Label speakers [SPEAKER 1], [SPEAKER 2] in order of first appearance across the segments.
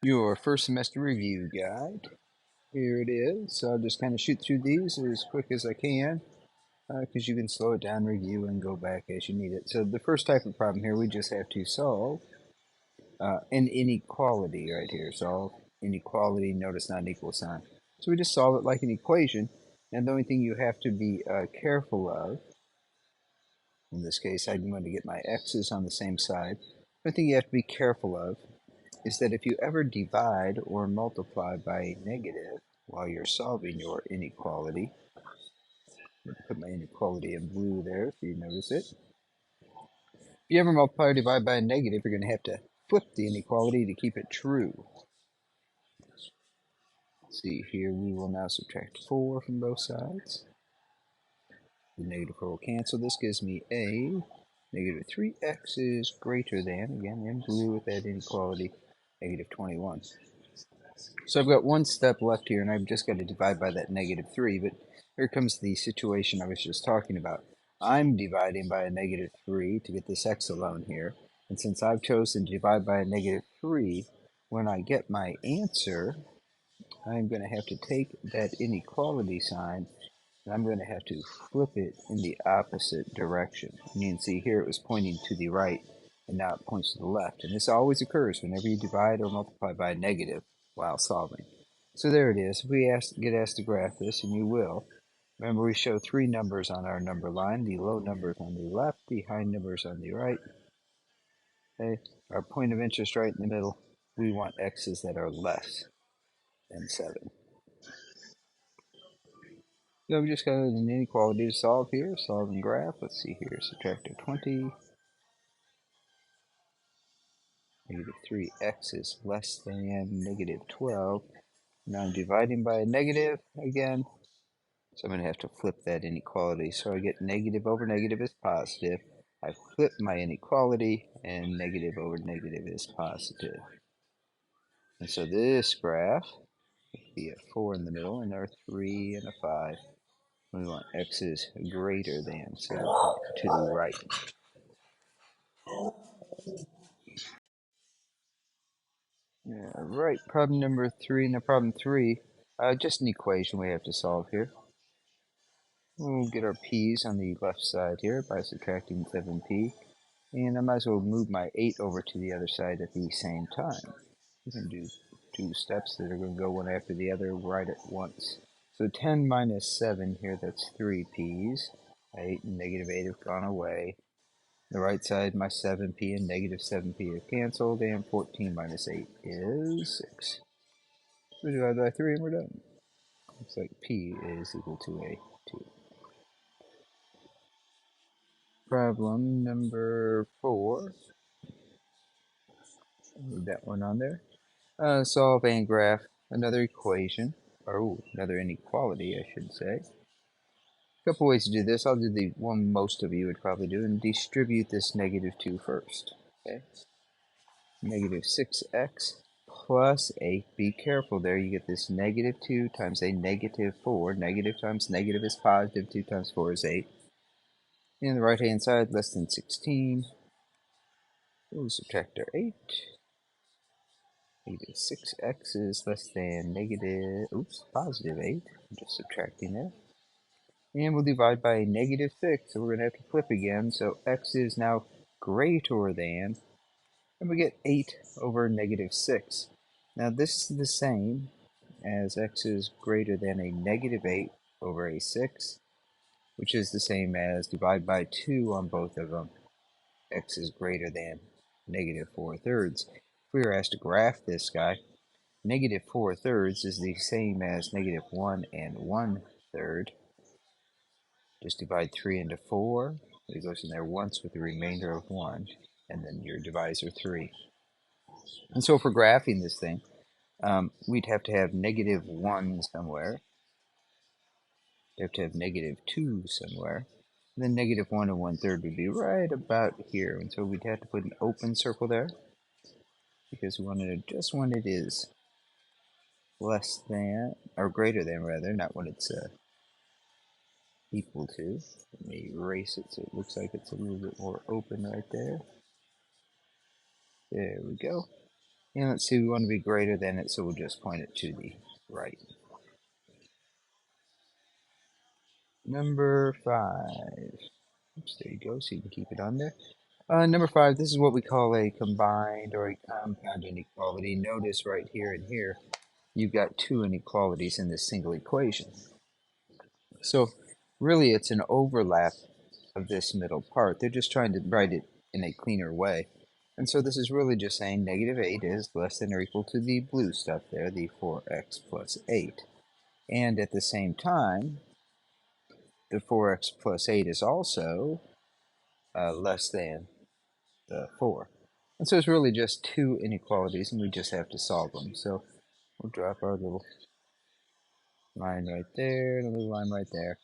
[SPEAKER 1] Your first semester review guide. Here it is. So I'll just kind of shoot through these as quick as I can because you can slow it down, review, and go back as you need it. So the first type of problem here, we just have to solve an inequality right here. Solve inequality, notice not an equal sign. So we just solve it like an equation. And the only thing you have to be careful of, in this case, I'm going to get my x's on the same side. The only thing you have to be careful of is that if you ever divide or multiply by a negative while you're solving your inequality, I'm going to put my inequality in blue there so you notice it. If you ever multiply or divide by a negative, you're going to have to flip the inequality to keep it true. See here, we will now subtract 4 from both sides. The negative 4 will cancel. This gives me a negative 3x is greater than, again in blue with that inequality, negative 21. So I've got one step left here, and I've just got to divide by that negative 3, but here comes the situation I was just talking about. I'm dividing by a negative 3 to get this x alone here, and since I've chosen to divide by a negative 3, when I get my answer, I'm going to have to take that inequality sign, and I'm going to have to flip it in the opposite direction. And you can see here it was pointing to the right, and now it points to the left. And this always occurs whenever you divide or multiply by a negative while solving. So there it is. If we get asked to graph this, and you will, remember we show 3 numbers on our number line, the low numbers on the left, the high numbers on the right. Okay, our point of interest right in the middle, we want x's that are less than 7. So we just got an inequality to solve here, solving graph. Let's see here, subtract 20. Negative 3x is less than negative 12. Now I'm dividing by a negative again, so I'm going to have to flip that inequality. So I get negative over negative is positive. I flip my inequality, and negative over negative is positive. And so this graph would be a 4 in the middle, and there are 3 and a 5. We want x is greater than, so to the right. Yeah, right, problem number 3. Now problem 3, just an equation we have to solve here. We'll get our p's on the left side here by subtracting 7p. And I might as well move my 8 over to the other side at the same time. We can do 2 steps that are going to go one after the other right at once. So 10 minus 7 here, that's 3 p's. 8 and negative 8 have gone away. The right side, my 7p and negative 7p are canceled, and 14 minus 8 is 6. So we divide by 3 and we're done. Looks like p is equal to a 2. Problem number 4. Leave that one on there. Solve and graph another equation, or another inequality, I should say. A couple ways to do this. I'll do the one most of you would probably do, and distribute this negative 2 first. Okay. Negative 6x plus 8. Be careful there. You get this negative 2 times a negative 4. Negative times negative is positive. 2 times 4 is 8. And the right-hand side, less than 16. We'll subtract our 8. Negative 6x is less than positive 8. I'm just subtracting there. And we'll divide by a negative 6, so we're going to have to flip again. So x is now greater than, and we get 8 over negative 6. Now this is the same as x is greater than a negative 8 over a 6, which is the same as divide by 2 on both of them. X is greater than negative 4/3. If we were asked to graph this guy, negative 4/3 is the same as negative 1 and 1/3. Just divide 3 into 4. It goes in there once with the remainder of 1, and then your divisor 3. And so for graphing this thing, we'd have to have negative 1 somewhere. We'd have to have negative 2 somewhere. And then negative 1 and 1/3 would be right about here. And so we'd have to put an open circle there, because we wanted to just when it is less than, or greater than rather, not when it's equal to. Let me erase it so it looks like it's a little bit more open right there. There we go. And let's see, we want to be greater than it, so we'll just point it to the right. Number 5. Oops, there you go, so you can keep it on there. Number 5, this is what we call a combined or a compound inequality. Notice right here and here, you've got two inequalities in this single equation. So really it's an overlap of this middle part. They're just trying to write it in a cleaner way. And so this is really just saying negative 8 is less than or equal to the blue stuff there, the 4x plus 8. And at the same time, the 4x plus 8 is also less than the 4. And so it's really just two inequalities, and we just have to solve them. So we'll drop our little line right there, and a little line right there.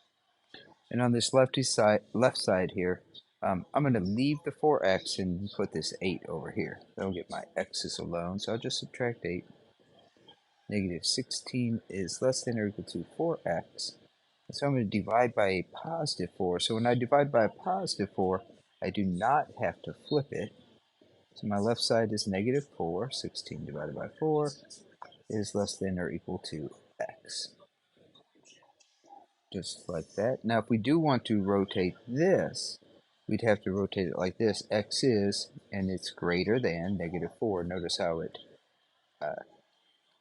[SPEAKER 1] And on this left side here, I'm going to leave the 4x and put this 8 over here. That'll get my x's alone, so I'll just subtract 8. Negative 16 is less than or equal to 4x. So I'm going to divide by a positive 4. So when I divide by a positive 4, I do not have to flip it. So my left side is negative 4. 16 divided by 4 is less than or equal to x. Just like that. Now if we do want to rotate this, we'd have to rotate it like this. X is, and it's greater than negative 4. Notice how it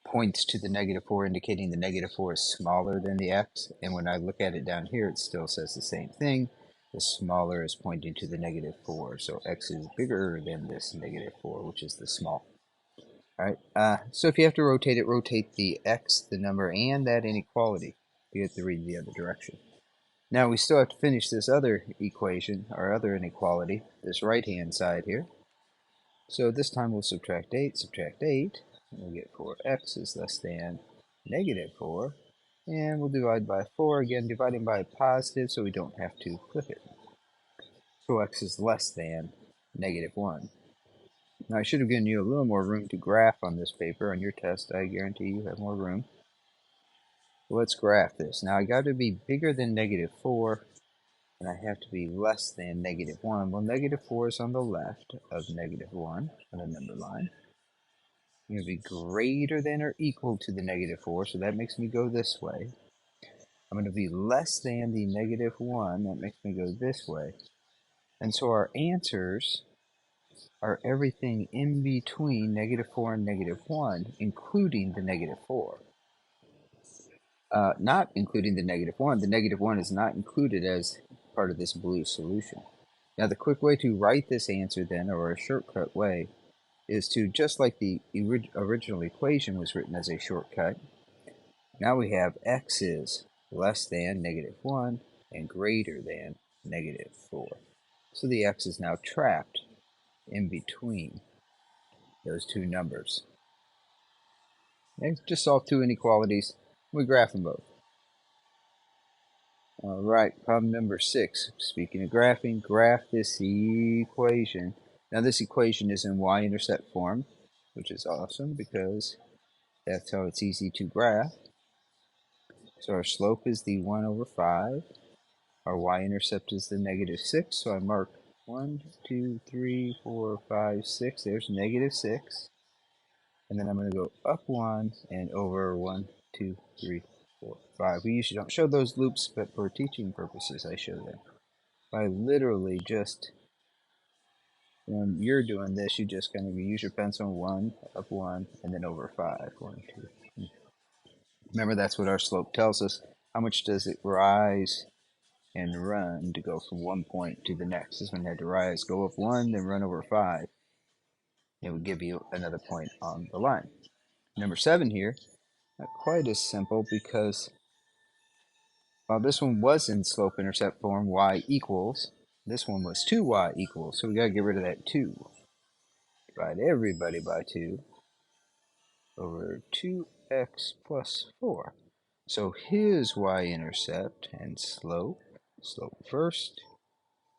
[SPEAKER 1] points to the negative 4, indicating the negative 4 is smaller than the x. And when I look at it down here, it still says the same thing. The smaller is pointing to the negative 4. So x is bigger than this negative 4, which is the small. All right. So if you have to rotate it, rotate the x, the number, and that inequality. You have to read the other direction. Now we still have to finish this other equation, or other inequality, this right-hand side here. So this time we'll subtract 8, and we'll get 4x is less than negative 4. And we'll divide by 4, again dividing by a positive so we don't have to flip it. So x is less than negative 1. Now I should have given you a little more room to graph on this paper. On your test, I guarantee you have more room. Let's graph this. Now I got to be bigger than negative 4, and I have to be less than negative 1. Well, negative 4 is on the left of negative 1 on the number line. I'm going to be greater than or equal to the negative 4, so that makes me go this way. I'm going to be less than the negative 1, that makes me go this way. And so our answers are everything in between negative 4 and negative 1, including the negative 4. Not including the negative 1. The negative 1 is not included as part of this blue solution. Now the quick way to write this answer then, or a shortcut way, is to, just like the original equation was written as a shortcut, now we have x is less than negative 1 and greater than negative 4. So the x is now trapped in between those two numbers. Okay, just solve two inequalities. We graph them both. All right, problem number 6. Speaking of graphing, graph this equation. Now this equation is in y-intercept form, which is awesome because that's how it's easy to graph. So our slope is the 1 over 5. Our y-intercept is the negative 6. So I mark 1, 2, 3, 4, 5, 6. There's negative 6. And then I'm going to go up 1 and over 1, 2, 3, 4, 5. We usually don't show those loops, but for teaching purposes, I show them. I literally just, when you're doing this, you just kind of use your pencil 1, up 1, and then over 5. 1, 2. Remember, that's what our slope tells us. How much does it rise and run to go from one point to the next? This one had to rise, go up 1, then run over 5. It would give you another point on the line. Number 7 here, not quite as simple because while this one was in slope-intercept form, y equals, this one was 2y equals, so we got to get rid of that 2. Divide everybody by 2 over 2x plus 4. So his y-intercept and slope first,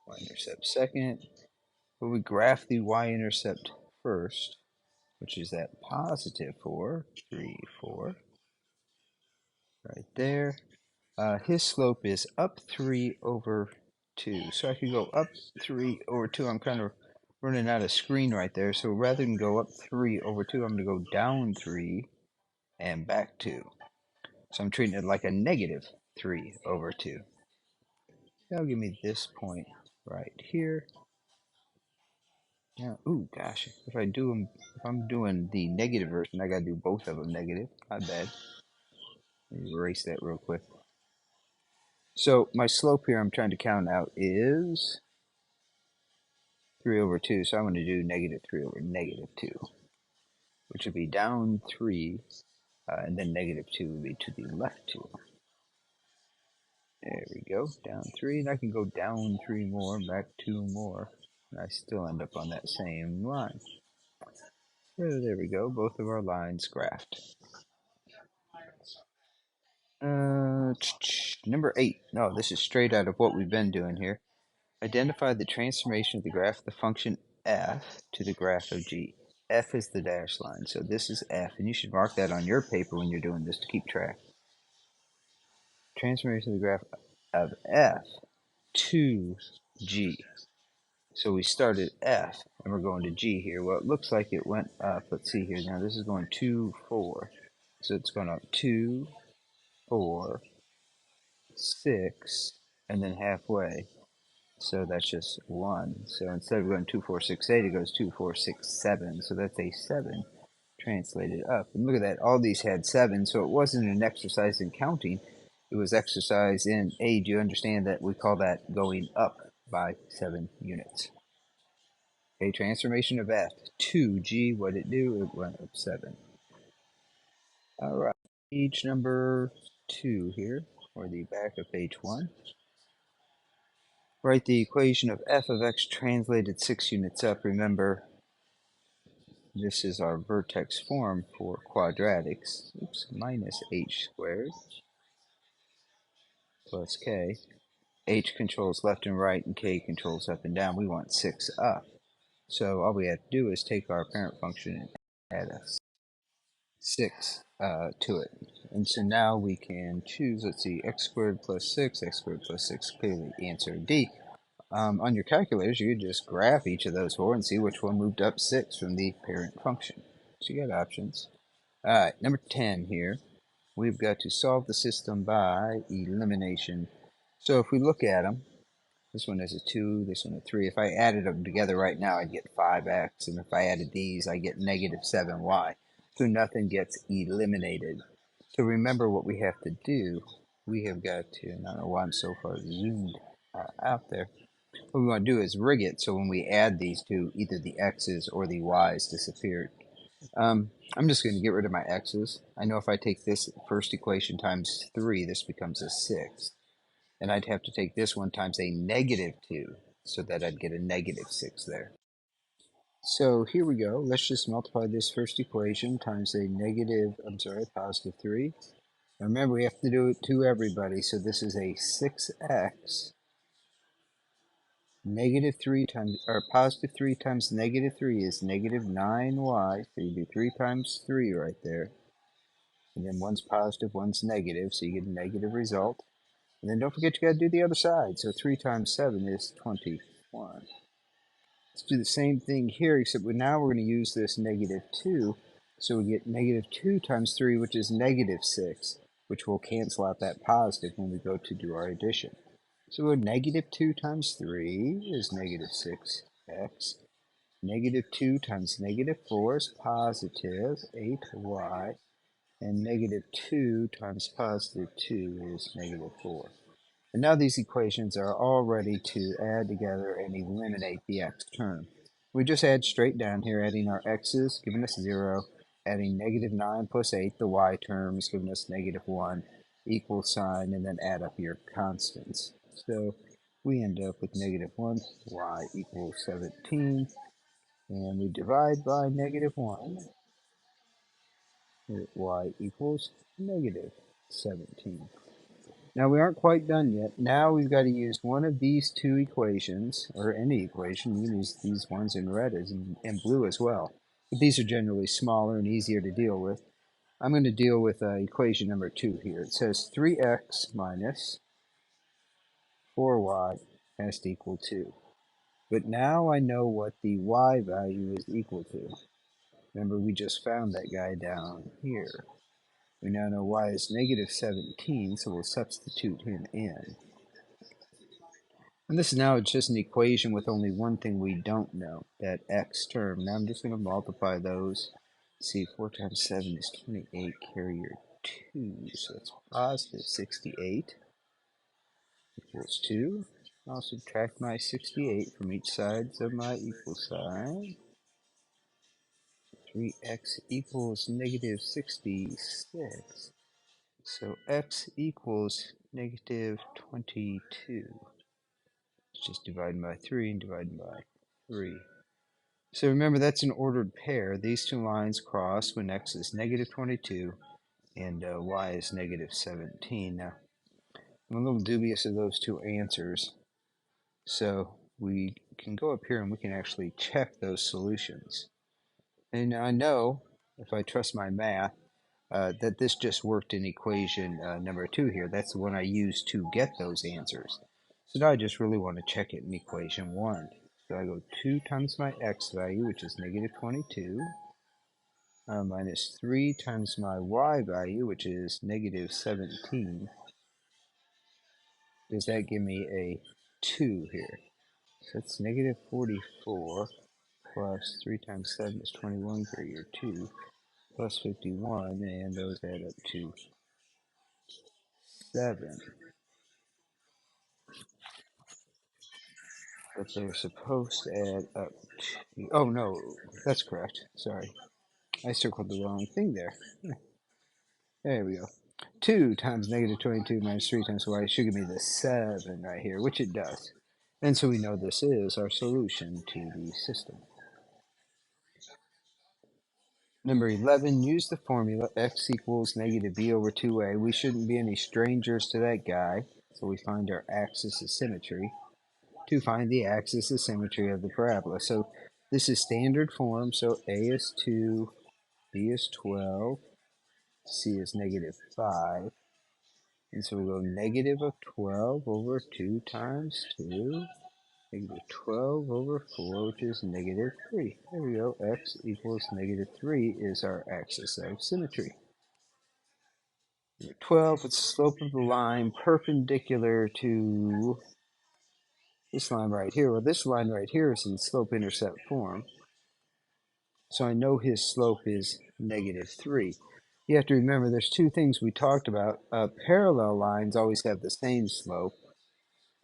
[SPEAKER 1] y-intercept second. But we graph the y-intercept first, which is that positive 4, 3, 4, right there. His slope is up 3 over 2. So I could go up 3 over 2. I'm kind of running out of screen right there. So rather than go up 3 over 2, I'm going to go down 3 and back 2. So I'm treating it like a negative 3 over 2. That'll give me this point right here. Now, ooh, gosh, if I'm doing the negative version, I gotta do both of them negative. My bad. Let me erase that real quick. So my slope here I'm trying to count out is 3 over 2. So I'm going to do negative 3 over negative 2, which would be down 3, and then negative 2 would be to the left 2. There we go, down 3, and I can go down 3 more, back 2 more, and I still end up on that same line. So there we go, both of our lines graphed. Number 8. No, this is straight out of what we've been doing here. Identify the transformation of the graph of the function f to the graph of g. F is the dashed line, so this is f, and you should mark that on your paper when you're doing this to keep track. Transformation of the graph of f to g. So we started f, and we're going to g here. Well, it looks like it went up. Let's see here. Now this is going 2, 4. So it's going up 2, 4, 6, and then halfway. So that's just 1. So instead of going 2, 4, 6, 8, it goes 2, 4, 6, 7. So that's a 7 translated up. And look at that. All these had 7. So it wasn't an exercise in counting. It was exercise in, A, do you understand that we call that going up by 7 units? A transformation of F to G, what did it do? It went up 7. All right. Page number 2 here, or the back of page 1. Write the equation of f of x translated 6 units up. Remember, this is our vertex form for quadratics. Oops, minus h squared plus k. H controls left and right, and k controls up and down. We want 6 up. So all we have to do is take our parent function and add a 6 to it. And so now we can choose, let's see, x squared plus 6, x squared plus 6, clearly answer D. On your calculators, you could just graph each of those four and see which one moved up 6 from the parent function. So you got options. All right, number 10 here. We've got to solve the system by elimination. So if we look at them, this one is a 2, this one a 3. If I added them together right now, I'd get 5x. And if I added these, I get negative 7y. So nothing gets eliminated. So remember what we have to do. We have got to, and I don't know why I'm so far zoomed out there. What we want to do is rig it so when we add these two, either the x's or the y's disappear. I'm just going to get rid of my x's. I know if I take this first equation times 3, this becomes a 6. And I'd have to take this one times a negative 2, so that I'd get a negative 6 there. So here we go. Let's just multiply this first equation times a positive 3. Now remember, we have to do it to everybody, so this is a 6x. Negative 3 times, or positive 3 times negative 3 is negative 9y. So you do 3 times 3 right there. And then one's positive, one's negative, so you get a negative result. And then don't forget you got to do the other side. So 3 times 7 is 21. Let's do the same thing here, except now we're going to use this negative 2. So we get negative 2 times 3, which is negative 6, which will cancel out that positive when we go to do our addition. So negative 2 times 3 is negative 6x. Negative 2 times negative 4 is positive 8y. And negative 2 times positive 2 is negative 4. And now these equations are all ready to add together and eliminate the x term. We just add straight down here, adding our x's, giving us 0, adding negative 9 plus 8, the y terms, giving us negative 1, equal sign, and then add up your constants. So we end up with negative 1, y equals 17, and we divide by negative 1, y equals negative 17. Now we aren't quite done yet. Now we've got to use one of these two equations, or any equation. You can use these ones in red and blue as well. But these are generally smaller and easier to deal with. I'm going to deal with equation number 2 here. It says 3x minus 4y has to equal 2. But now I know what the y value is equal to. Remember, we just found that guy down here. We now know y is negative 17, so we'll substitute him in. And this is now just an equation with only one thing we don't know, that x term. Now I'm just going to multiply those. See, 4 times 7 is 28, carrier 2, so it's positive 68 equals 2. I'll subtract my 68 from each side of my equal sign. 3x equals negative 66. So x equals negative 22. Just dividing by 3 and dividing by 3. So remember, that's an ordered pair. These two lines cross when x is negative 22 and y is negative 17. Now, I'm a little dubious of those two answers. So we can go up here and we can actually check those solutions. And I know, if I trust my math, that this just worked in equation number 2 here. That's the one I used to get those answers. So now I just really want to check it in equation 1. So I go 2 times my x value, which is negative 22, minus 3 times my y value, which is negative 17. Does that give me a 2 here? So it's negative 44 plus 3 times 7 is 21, carrier 2, plus 51, and those add up to 7. But they're supposed to add up to... Oh, no, that's correct. Sorry. I circled the wrong thing there. There we go. 2 times negative 22 minus 3 times y should give me the 7 right here, which it does. And so we know this is our solution to the system. Number 11, use the formula x equals negative b over 2a. We shouldn't be any strangers to that guy, so we find our axis of symmetry to find the axis of symmetry of the parabola. So this is standard form, so a is 2, b is 12, c is negative 5. And so we go negative of 12 over 2 times 2, negative 12 over 4, which is negative 3. There we go. X equals negative 3 is our axis of symmetry. Number 12, it's the slope of the line perpendicular to this line right here. Well, this line right here is in slope-intercept form. So I know his slope is negative 3. You have to remember there's two things we talked about. Parallel lines always have the same slope.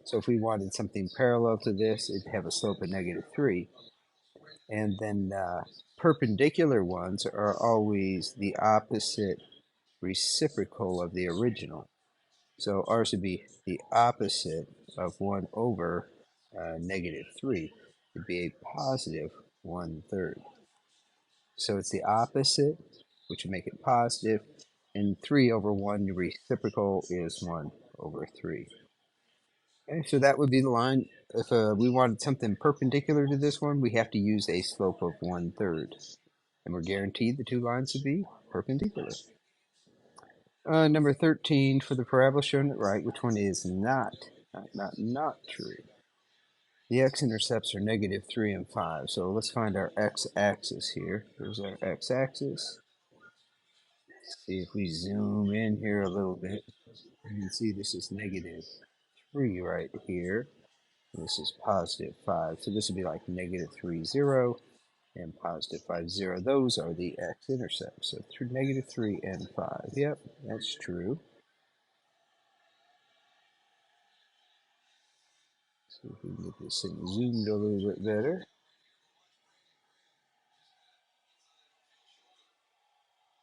[SPEAKER 1] So if we wanted something parallel to this, it'd have a slope of negative 3. And then perpendicular ones are always the opposite reciprocal of the original. So ours would be the opposite of 1 over negative 3. It'd be a positive 1/3. So it's the opposite, which would make it positive, and 3 over 1 reciprocal is 1 over 3. Okay, so that would be the line. If we wanted something perpendicular to this one, we have to use a slope of 1/3. And we're guaranteed the two lines would be perpendicular. Number 13, for the parabola shown at right, which one is not true? The x-intercepts are negative 3 and 5. So let's find our x-axis here. Here's our x-axis. See if we zoom in here a little bit. You can see this is negative 3 right here. This is positive 5. So this would be like negative 3, 0, and positive 5, 0. Those are the x-intercepts. So through negative 3 and 5. Yep, that's true. See if we can get this thing zoomed a little bit better.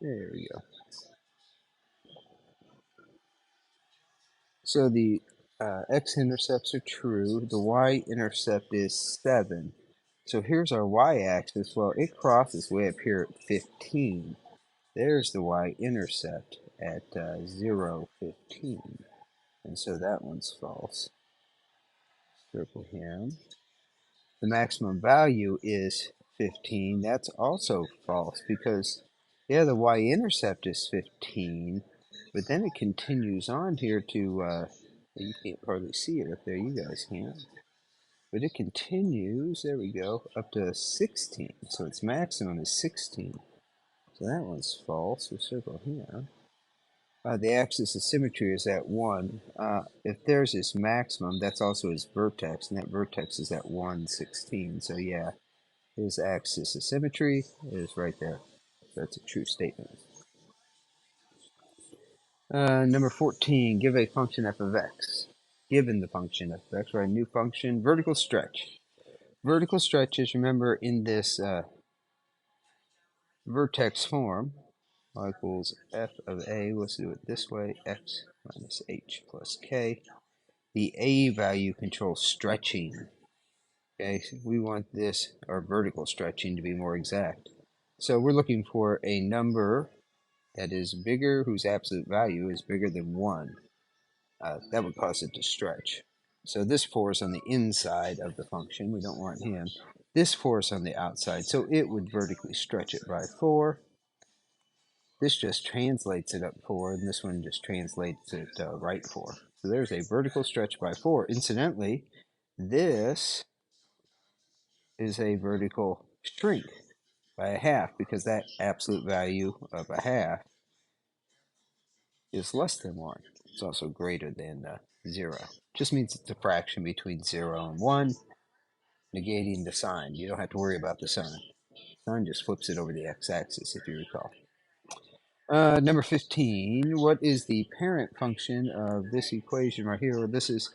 [SPEAKER 1] There we go. So the x-intercepts are true. The y-intercept is 7. So here's our y-axis. Well, it crosses way up here at 15. There's the y-intercept at 0, 15. And so that one's false. Circle him. The maximum value is 15. That's also false because, yeah, the y-intercept is 15, but then it continues on here to, you can't hardly see it up there, you guys can. But it continues, there we go, up to 16. So its maximum is 16. So that one's false. We'll circle here. The axis of symmetry is at 1. If there's its maximum, that's also its vertex, and that vertex is at 116. So yeah, his axis of symmetry is right there. That's a true statement. Number 14, give a function f of x. Given the function f of x, write a new function, vertical stretch. Vertical stretches, remember, in this vertex form, y equals f of a, let's do it this way, x minus h plus k. The a value controls stretching. Okay, so we want this, or vertical stretching, to be more exact. So we're looking for a number that is bigger, whose absolute value is bigger than 1. That would cause it to stretch. So this 4 is on the inside of the function. We don't want him. This 4 is on the outside, so it would vertically stretch it by 4. This just translates it up 4, and this one just translates it right 4. So there's a vertical stretch by 4. Incidentally, this is a vertical shrink by a half, because that absolute value of a half is less than 1. It's also greater than 0. Just means it's a fraction between 0 and 1, negating the sign. You don't have to worry about the sign. The sign just flips it over the x-axis, if you recall. Number 15, what is the parent function of this equation right here? Well, this is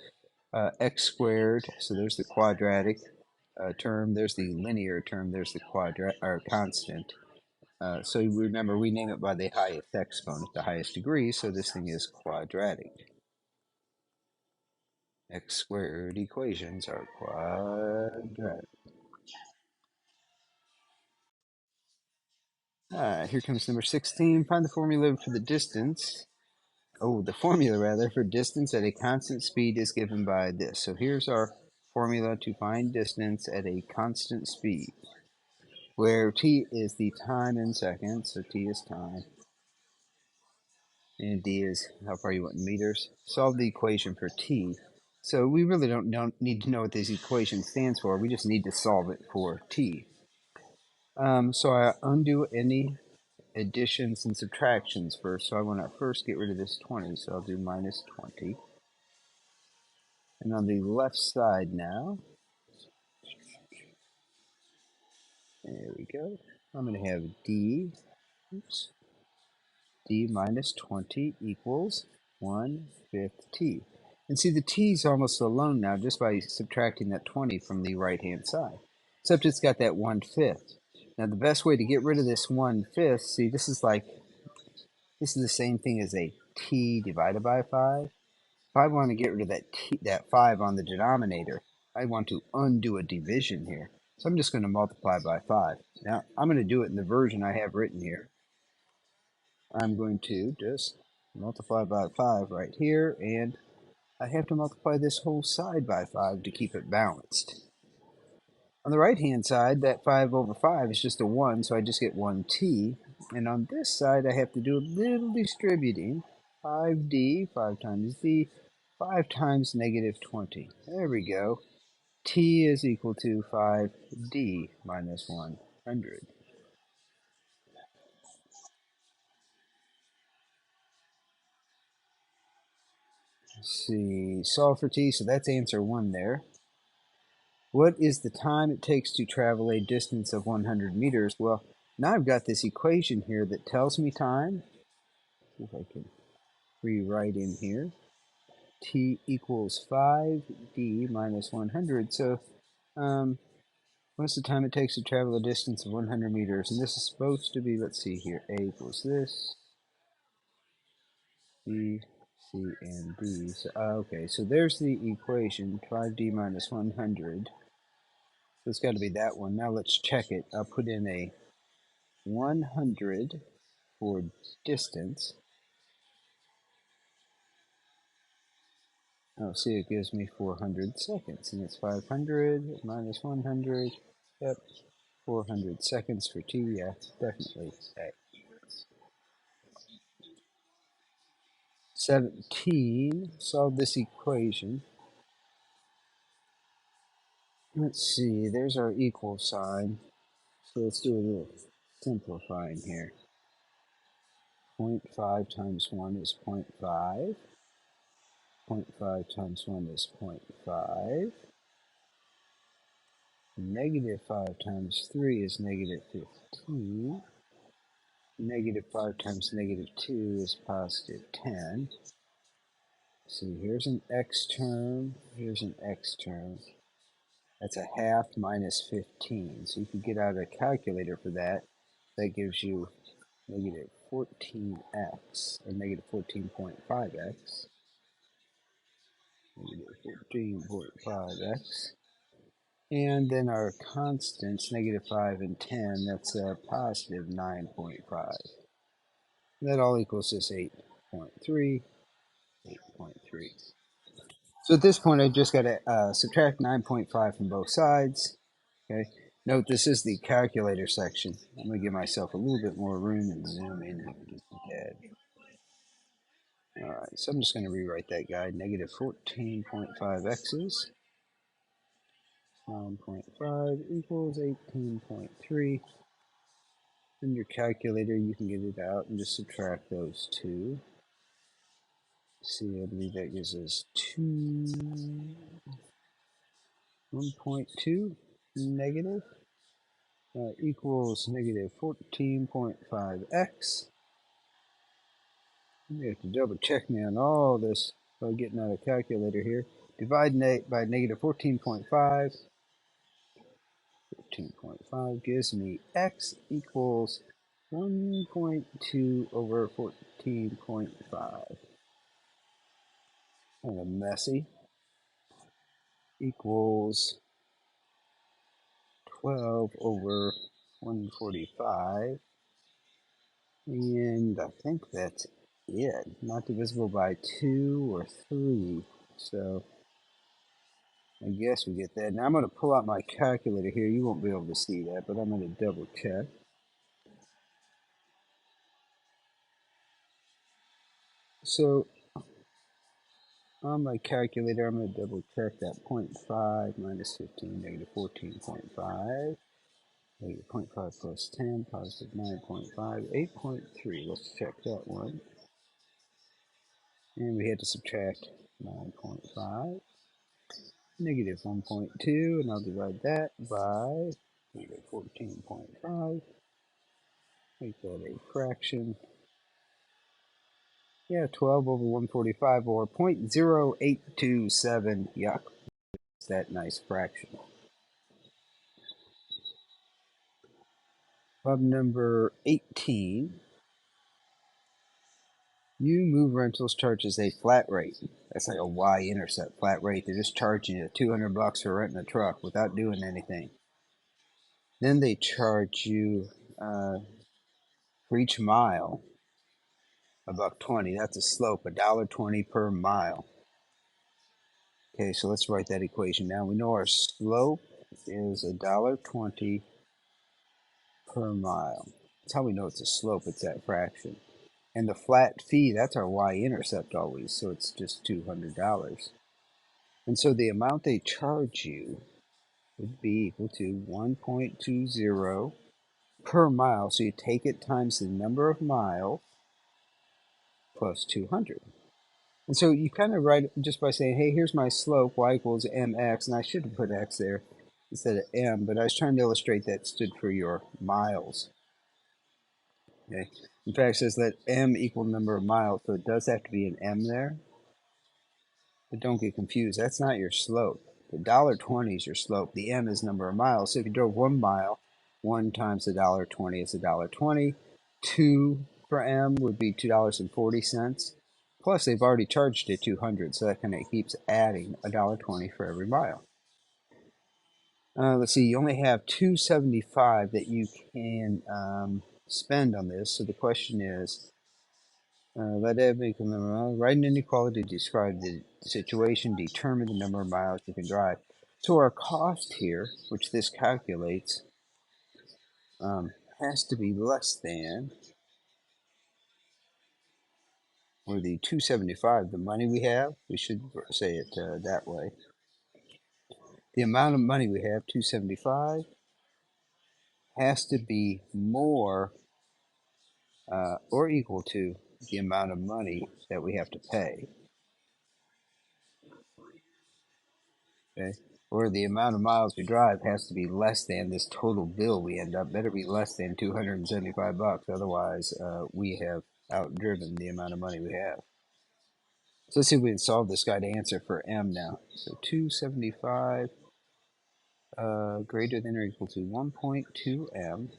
[SPEAKER 1] x squared, so there's the quadratic term, there's the linear term, there's the constant. So remember, we name it by the highest exponent, the highest degree, so this thing is quadratic. X squared equations are quadratic. Here comes number 16. Find the formula for the distance. Oh, the formula rather for distance at a constant speed is given by this. So here's our formula to find distance at a constant speed, where t is the time in seconds, so t is time, and d is how far you want in meters. Solve the equation for t. So we really don't need to know what this equation stands for. We just need to solve it for t. So I undo any additions and subtractions first. So I want to first get rid of this 20. So I'll do minus 20. And on the left side now, there we go. I'm going to have d, oops, d minus 20 equals 1/5 t. And see, the t is almost alone now just by subtracting that 20 from the right-hand side. Except it's got that 1/5. Now the best way to get rid of this 1/5, see, this is the same thing as a t divided by 5. If I want to get rid of that 5 on the denominator, I want to undo a division here. So I'm just going to multiply by 5. Now, I'm going to do it in the version I have written here. I'm going to just multiply by 5 right here, and I have to multiply this whole side by 5 to keep it balanced. On the right-hand side, that 5 over 5 is just a 1, so I just get 1t. And on this side, I have to do a little distributing. 5d, 5 times d, 5 times negative 20. There we go. T is equal to 5d minus 100. Let's see, solve for t, so that's answer 1 there. What is the time it takes to travel a distance of 100 meters? Well, now I've got this equation here that tells me time. See if I can rewrite in here. T equals 5d minus 100. So, what's the time it takes to travel a distance of 100 meters? And this is supposed to be, let's see here, a equals this, b, c, and d. So, okay, so there's the equation, 5d minus 100. So it's got to be that one. Now let's check it. I'll put in a 100 for distance. Oh, see, it gives me 400 seconds, and it's 500 minus 100. Yep, 400 seconds for t. Yeah, definitely A. 17, solve this equation. Let's see, there's our equal sign. So let's do a little simplifying here. 0.5 times 1 is 0.5. 0.5 times 1 is 0.5. Negative 5 times 3 is negative 15. Negative 5 times negative 2 is positive 10. See, here's an x term, here's an x term. That's a half minus 15. So you can get out a calculator for that. That gives you negative 14x, or negative 14.5x. Negative 14.5x. And then our constants, negative 5 and 10, that's a positive 9.5. That all equals just 8.3, 8.3. So at this point, I just got to subtract 9.5 from both sides. Okay. Note this is the calculator section. I'm going to give myself a little bit more room and zoom in just a tad. All right, so I'm just going to rewrite that guide. Negative 14.5x's 9.5 equals 18.3. In your calculator, you can get it out and just subtract those two. See, I believe that gives us 1.2 negative equals negative 14.5x. You have to double check me on all this by getting out a calculator here. Divide by negative 14.5. 14.5 gives me x equals 1.2 over 14.5. Kind of messy. Equals 12 over 145. And I think that's it. Not divisible by 2 or 3. So I guess we get that. Now I'm going to pull out my calculator here. You won't be able to see that, but I'm going to double check. So on my calculator, I'm going to double check that 0.5 minus 15, negative 14.5. Negative 0.5 plus 10, positive 9.5, 8.3. Let's check that one. And we had to subtract 9.5. Negative 1.2, and I'll divide that by negative 14.5. Make that a fraction. Yeah, 12 over 145, or 0.0827. Yuck. It's that nice fraction. Problem number 18. You Move Rentals charges a flat rate. That's like a Y-intercept flat rate. They're just charging you $200 for renting a truck without doing anything. Then they charge you for each mile $1.20. That's a slope, $1.20 per mile. Okay, so let's write that equation down. We know our slope is $1.20 per mile. That's how we know it's a slope. It's that fraction. And the flat fee, that's our y-intercept always, so it's just $200. And so the amount they charge you would be equal to 1.20 per mile. So you take it times the number of miles plus 200. And so you kind of write it just by saying, hey, here's my slope, y equals mx, and I should have put x there instead of m, but I was trying to illustrate that stood for your miles. Okay. In fact, it says let m equal number of miles, so it does have to be an m there. But don't get confused, that's not your slope. The $1.20 is your slope. The m is number of miles. So if you drove 1 mile, 1 times the $1.20 is $1.20. 2 for m would be $2.40. Plus, they've already charged it 200, so that kind of keeps adding $1.20 for every mile. Let's see, you only have $2.75 that you can spend on this. So the question is, let m equal number of miles. Write an inequality to describe the situation. Determine the number of miles you can drive. So our cost here, which this calculates, has to be less than, or the 275, the money we have. We should say it that way. the amount of money we have, 275, has to be more or equal to the amount of money that we have to pay. Okay? Or the amount of miles we drive has to be less than this total bill we end up. Better be less than 275 bucks. Otherwise, we have outdriven the amount of money we have. So let's see if we can solve this guy to answer for m now. So 275 greater than or equal to 1.2m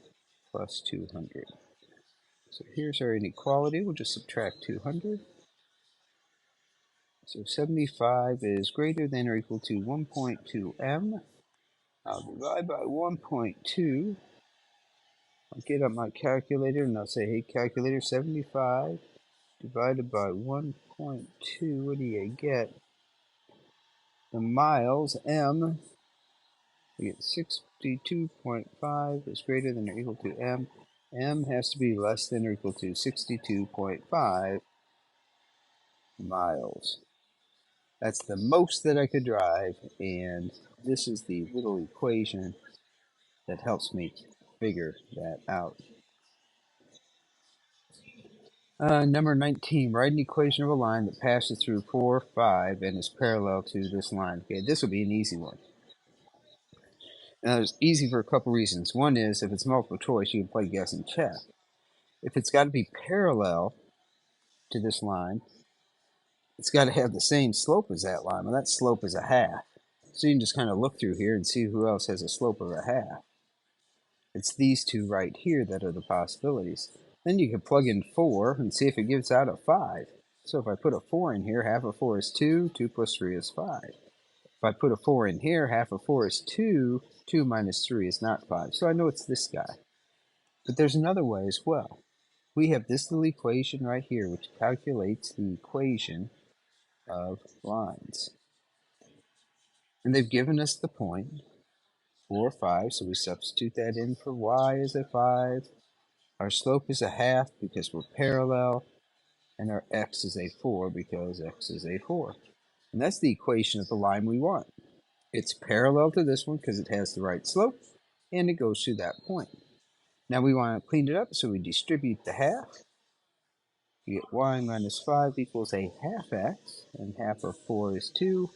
[SPEAKER 1] plus 200. So here's our inequality. We'll just subtract 200. So 75 is greater than or equal to 1.2m. I'll divide by 1.2. I'll get up my calculator and I'll say, hey calculator, 75 divided by 1.2, what do you get? The miles, m, we get 62.5 is greater than or equal to m. M has to be less than or equal to 62.5 miles. That's the most that I could drive, and this is the little equation that helps me figure that out. Number 19, write an equation of a line that passes through 4, 5, and is parallel to this line. Okay, this will be an easy one. Now, it's easy for a couple reasons. One is, if it's multiple choice, you can play guess and check. If it's got to be parallel to this line, it's got to have the same slope as that line. Well, that slope is a half. So you can just kind of look through here and see who else has a slope of a half. It's these two right here that are the possibilities. Then you can plug in 4 and see if it gives out a 5. So if I put a 4 in here, half of 4 is 2, 2 plus 3 is 5. If I put a 4 in here, half of 4 is 2, 2 minus 3 is not 5. So I know it's this guy. But there's another way as well. We have this little equation right here, which calculates the equation of lines. And they've given us the point, 4, 5, so we substitute that in for y as a 5. Our slope is a half because we're parallel, and our x is a 4 because x is a 4. And that's the equation of the line we want. It's parallel to this one because it has the right slope, and it goes through that point. Now we want to clean it up, so we distribute the half. You get y minus 5 equals a half x, and half of 4 is 2.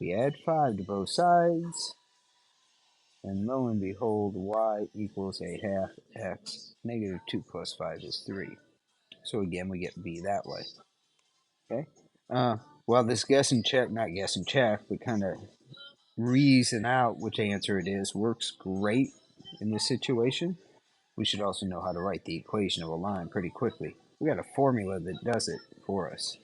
[SPEAKER 1] We add 5 to both sides, and lo and behold, y equals a half x. Negative 2 plus 5 is 3. So again, we get b that way. Okay. Well, this guess and check, not guess and check, but kind of reason out which answer it is works great in this situation. We should also know how to write the equation of a line pretty quickly. We got a formula that does it for us.